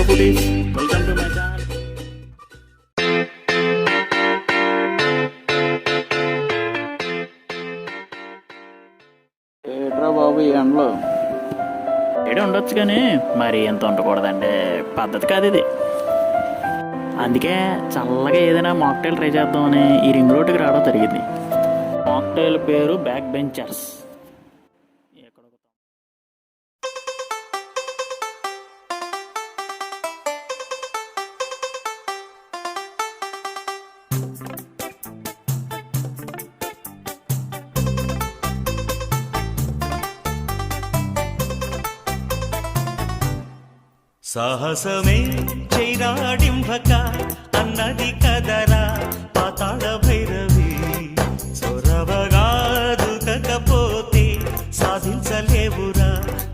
Foodies, welcome to my channel. ఏట్రా బాబు ఈ ఎండలో ఏడే ఉండొచ్చు కానీ మరి ఎంత ఉండకూడదండి, పద్ధతి కాదు ఇది. అందుకే చల్లగా ఏదైనా మాక్టైల్ ట్రై చేద్దామని ఈ రింగ్ రోడ్డుకి రావడం జరిగింది. మాక్టైల్ పేరు బ్యాక్ బెంచర్స్. సాహసమే చైరాడింభక అన్నది కదరా పాతాళ భైరవి. చొరవగా దుకకపోతే సాధించలేవురా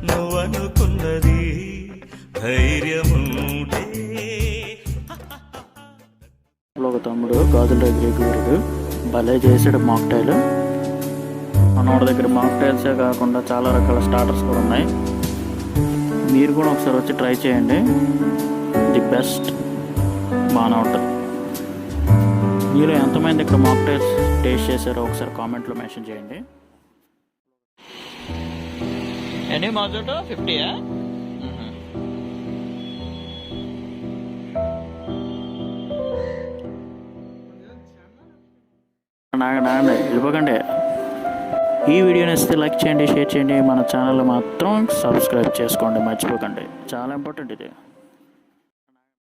నువ్వనుకున్నది. ధైర్యముంటే ఒక తమ్ముడు గాజుల దగ్గర ఎగురుడు భలే చేసాడు మాక్టైల్. మనోడి దగ్గర మాక్టైల్సే కాకుండా చాలా రకాల స్టార్టర్స్ కూడా ఉన్నాయి. మీరు కూడా ఒకసారి వచ్చి ట్రై చేయండి, ది బెస్ట్, బాగానే ఉంటుంది. మీరు ఎంతమంది ఇక్కడ మాక్టైల్స్ టేస్ట్ చేశారో ఒకసారి కామెంట్లో మెన్షన్ చేయండి. ఎనీ మాజోటో 50యా? నాగండి వెళ్ళిపోకండి. ఈ వీడియో నచ్చితే లైక్ చేయండి, షేర్ చేయండి, మన ఛానల్ మాత్రం సబ్స్క్రైబ్ చేసుకోండి మర్చిపోకండి, చాలా ఇంపార్టెంట్ ఇది.